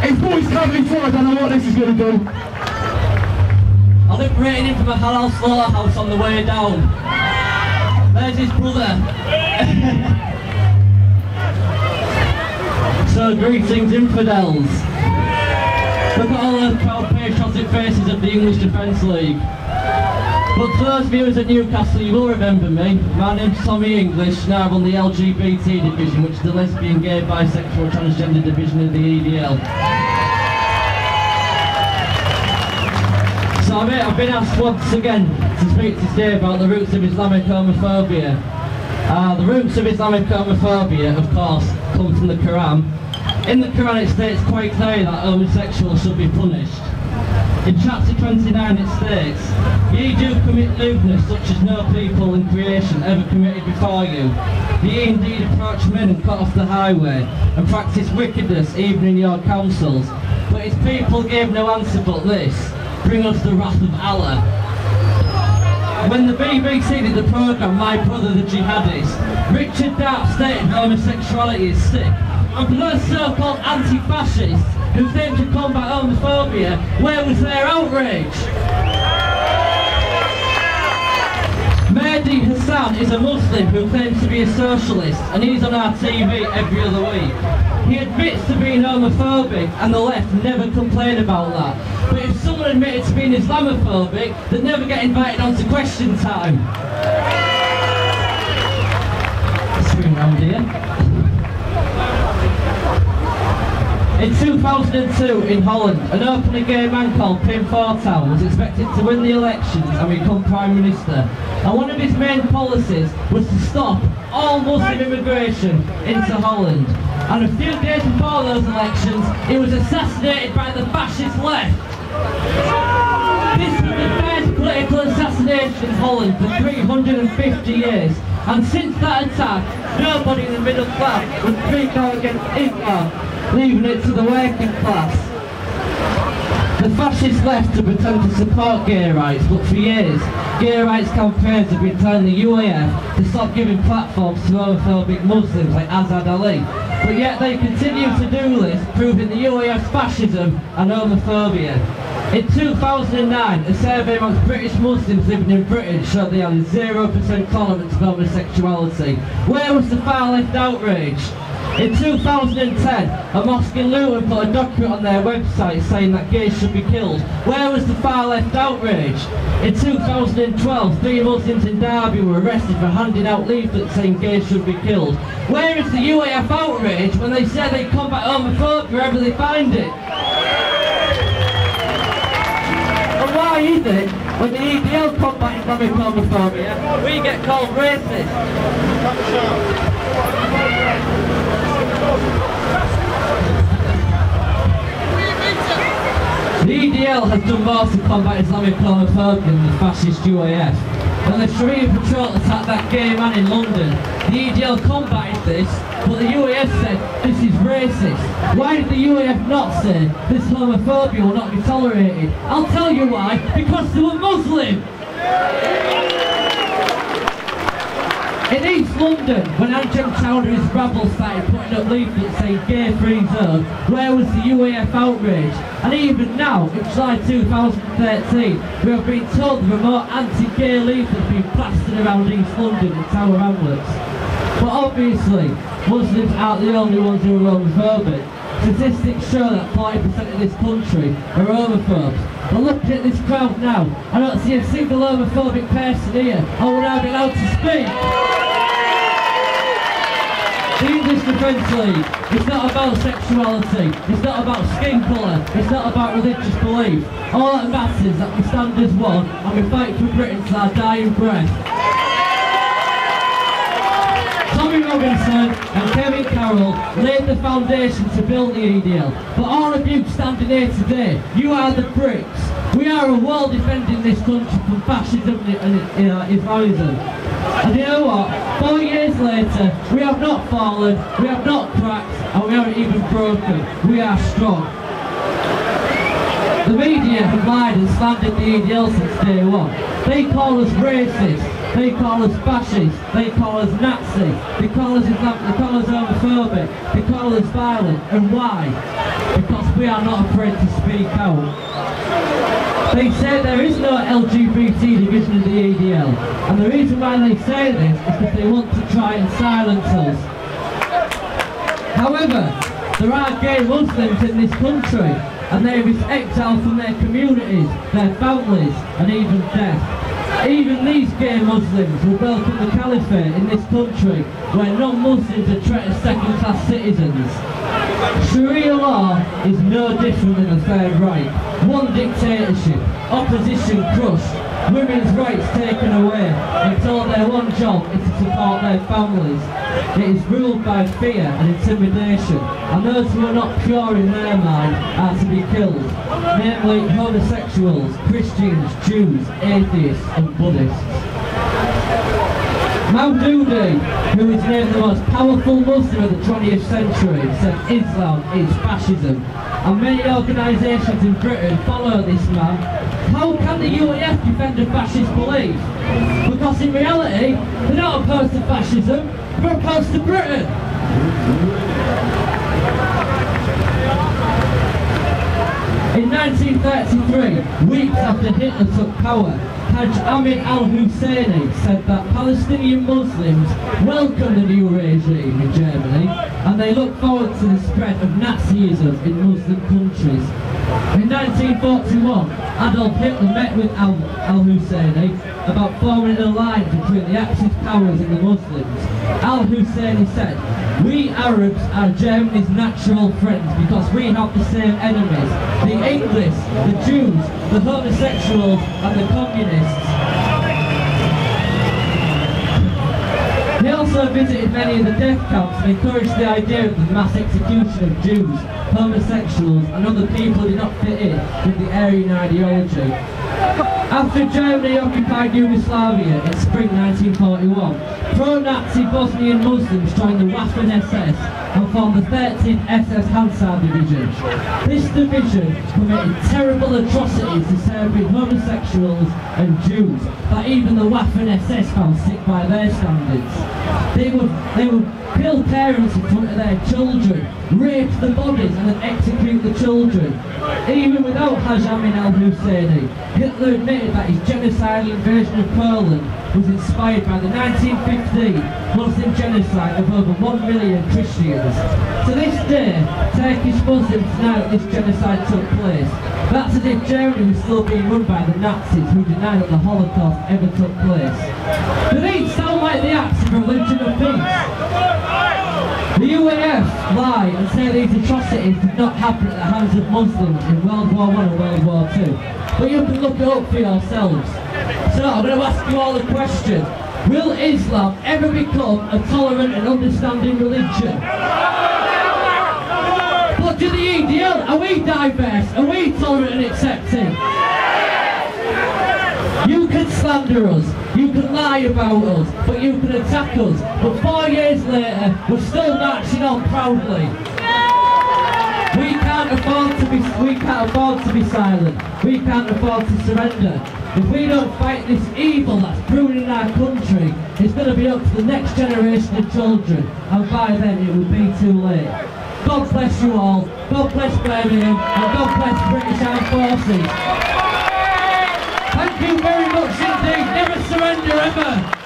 His boys coming forward, I don't know what this is going to do. I liberated him from a halal slaughterhouse on the way down. There's his brother. So greetings infidels. Look at all those proud patriotic faces of the English Defence League. But to those viewers at Newcastle, you will remember me. My name's Tommy English, now I'm on the LGBT division, which is the lesbian, gay, bisexual, transgender division of the EDL. So I've been asked once again to speak today about the roots of Islamic homophobia. The roots of Islamic homophobia, of course, come from the Quran. In the Quran it states quite clearly that homosexuals should be punished. In chapter 29 it states, "Ye do commit lewdness such as no people in creation ever committed before you. Ye indeed approach men and cut off the highway, and practice wickedness even in your councils. But his people gave no answer but this, bring us the wrath of Allah." When the BBC did the programme My Brother the Jihadist, Richard Darp stated homosexuality is sick. And for those so-called anti-fascists who aim to combat homophobia, where was their outrage? Mehdi Hassan is a Muslim who claims to be a socialist, and he's on our TV every other week. He admits to being homophobic, and the left never complain about that. But if someone admitted to being Islamophobic, they'd never get invited onto Question Time. Swing round here. In 2002 in Holland, an openly gay man called Pim Fortuyn was expected to win the elections and become Prime Minister. And one of his main policies was to stop all Muslim immigration into Holland. And a few days before those elections, he was assassinated by the fascist left. This was the first political assassination in Holland for 350 years. And since that attack, nobody in the middle class would speak out against Islam, leaving it to the working class. The fascists left to pretend to support gay rights, but for years, gay rights campaigns have been telling the UAF to stop giving platforms to homophobic Muslims like Azad Ali. But yet they continue to do this, proving the UAF's fascism and homophobia. In 2009, a survey amongst British Muslims living in Britain showed they had a 0% tolerance of homosexuality. Where was the far left outrage? In 2010, a mosque in Luton put a document on their website saying that gays should be killed. Where was the far left outrage? In 2012, 3 Muslims in Derby were arrested for handing out leaflets saying gays should be killed. Where is the UAF outrage when they say they combat homophobia wherever they find it? And why is it when the EDL combat Islamic homophobia, we get called racist? The EDL has done more to combat Islamic homophobia than the fascist UAF. When the Sharia Patrol attacked that gay man in London, the EDL combated this, but the UAF said this is racist. Why did the UAF not say this homophobia will not be tolerated? I'll tell you why, because they were Muslim! In East London, when Anjem Chowdhury's rabble started putting up leaflets saying gay free zone, where was the UAF outrage? And even now, in July 2013, we have been told there are more anti-gay leaflets being plastered around East London and Tower Hamlets. But obviously, Muslims aren't the only ones who are homophobic. Statistics show that 40% of this country are homophobes. But looking at this crowd now, I don't see a single homophobic person here. I will now be allowed to speak. The English Defence League, it's not about sexuality, it's not about skin colour, it's not about religious belief. All that matters is that we stand as one and we fight for Britain till our dying breath. Tommy Robinson and Kevin Carroll laid the foundation to build the EDL, but all of you standing here today, you are the bricks. We are a wall defending this country from fascism and Islamism. And you know what? 4 years later, we have not fallen, we have not cracked, and we haven't even broken. We are strong. The media have lied and slandered the EDL since day one. They call us racist. They call us fascists, they call us Nazi, they call us Islam, they call us homophobic, they call us violent. And why? Because we are not afraid to speak out. They say there is no LGBT division of the ADL, and the reason why they say this is because they want to try and silence us. However, there are gay Muslims in this country, and they risk exile from their communities, their families, and even death. Even these gay Muslims will welcome the caliphate in this country, where non-Muslims are treated as second-class citizens. Sharia law is no different than the Third Reich. One dictatorship, opposition crushed, women's rights taken away, and told their one job is to support their families. It is ruled by fear and intimidation, and those who are not pure in their mind are to be killed, namely homosexuals, Christians, Jews, atheists and Buddhists. Maududi, who is named the most powerful Muslim of the 20th century, said Islam is fascism, and many organisations in Britain follow this man. How can the UAF defend a fascist belief? Because in reality, they're not opposed to fascism, they're opposed to Britain. In 1933, weeks after Hitler took power, Hajj Amin al-Husseini said that Palestinian Muslims welcome the new regime in Germany, and they look forward to the spread of Nazism in Muslim countries. In 1941, Adolf Hitler met with al-Husseini about forming an alliance between the Axis powers and the Muslims. Al-Husseini said, "We Arabs are Germany's natural friends because we have the same enemies, the English, the Jews, the homosexuals and the communists." He also visited many of the death camps and encouraged the idea of the mass execution of Jews, homosexuals and other people who did not fit in with the Aryan ideology. After Germany occupied Yugoslavia in spring 1941, pro-Nazi Bosnian Muslims joined the Waffen-SS and formed the 13th SS Hansard Division. This division committed terrible atrocities to Serbian homosexuals and Jews that even the Waffen-SS found sick by their standards. They would kill parents in front of their children, rape the bodies and then execute the children. Even without Hajj Amin al-Husseini, Hitler admitted that his genocidal invasion of Poland was inspired by the 1915 Muslim genocide of over 1 million Christians. To this day, Turkish Muslims deny that this genocide took place. That's as if Germany was still being run by the Nazis who deny that the Holocaust ever took place. Do these sound like the acts of a religion of peace? The UAF lie and say these atrocities did not happen at the hands of Muslims in World War I and World War II. But you can look it up for yourselves. So I'm going to ask you all a question. Will Islam ever become a tolerant and understanding religion? But to the EDL, are we diverse? Are we tolerant and accepting? You can slander us, you can lie about us, but you can attack us. But 4 years later, we're still marching on proudly. We can't afford to be silent. We can't afford to surrender. If we don't fight this evil that's brewing in our country, it's going to be up to the next generation of children, and by then it will be too late. God bless you all, God bless Birmingham, and God bless British Armed Forces. Thank you very much indeed. Never surrender ever.